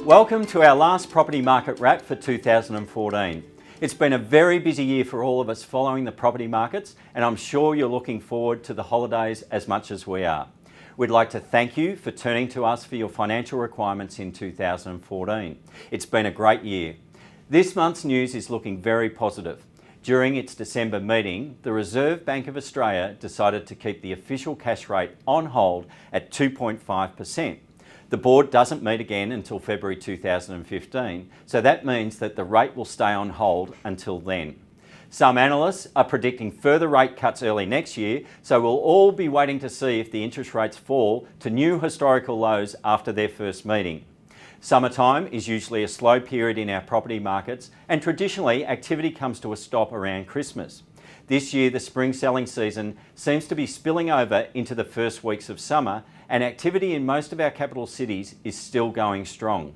Welcome to our last property market wrap for 2014. It's been a very busy year for all of us following the property markets, and I'm sure you're looking forward to the holidays as much as we are. We'd like to thank you for turning to us for your financial requirements in 2014. It's been a great year. This month's news is looking very positive. During its December meeting, the Reserve Bank of Australia decided to keep the official cash rate on hold at 2.5%. The board doesn't meet again until February 2015, so that means that the rate will stay on hold until then. Some analysts are predicting further rate cuts early next year, so we'll all be waiting to see if the interest rates fall to new historical lows after their first meeting. Summertime is usually a slow period in our property markets, and traditionally activity comes to a stop around Christmas. This year the spring selling season seems to be spilling over into the first weeks of summer, and activity in most of our capital cities is still going strong.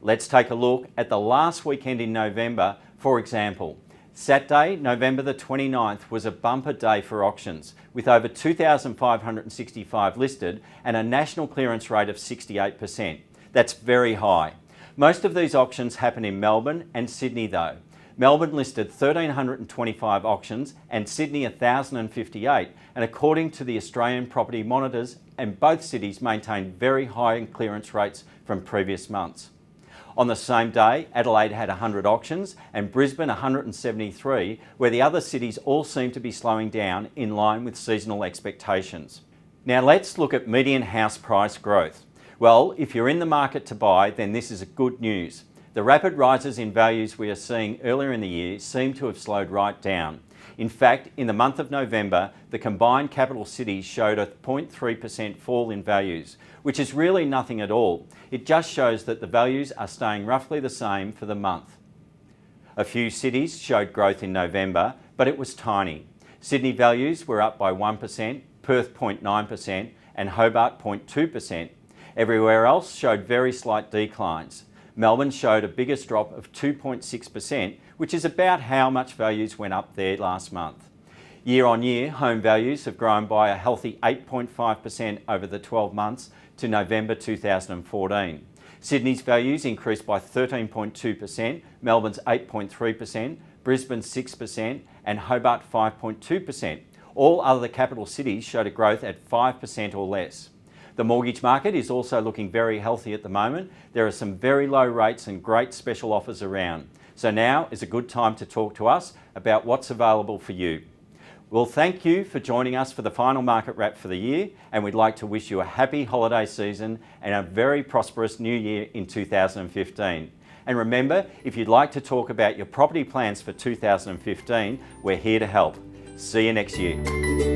Let's take a look at the last weekend in November, for example. Saturday, November the 29th, was a bumper day for auctions, with over 2,565 listed and a national clearance rate of 68%. That's very high. Most of these auctions happen in Melbourne and Sydney though. Melbourne listed 1,325 auctions and Sydney 1,058, and according to the Australian Property Monitors, and both cities maintained very high clearance rates from previous months. On the same day, Adelaide had 100 auctions and Brisbane 173, where the other cities all seem to be slowing down in line with seasonal expectations. Now let's look at median house price growth. Well, if you're in the market to buy, then this is good news. The rapid rises in values we are seeing earlier in the year seem to have slowed right down. In fact, in the month of November, the combined capital cities showed a 0.3% fall in values, which is really nothing at all. It just shows that the values are staying roughly the same for the month. A few cities showed growth in November, but it was tiny. Sydney values were up by 1%, Perth 0.9%, and Hobart 0.2%. Everywhere else showed very slight declines. Melbourne showed a biggest drop of 2.6%, which is about how much values went up there last month. Year on year, home values have grown by a healthy 8.5% over the 12 months to November 2014. Sydney's values increased by 13.2%, Melbourne's 8.3%, Brisbane 6%, and Hobart 5.2%. All other capital cities showed a growth at 5% or less. The mortgage market is also looking very healthy at the moment. There are some very low rates and great special offers around. So now is a good time to talk to us about what's available for you. Well, thank you for joining us for the final market wrap for the year, and we'd like to wish you a happy holiday season and a very prosperous new year in 2015. And remember, if you'd like to talk about your property plans for 2015, we're here to help. See you next year.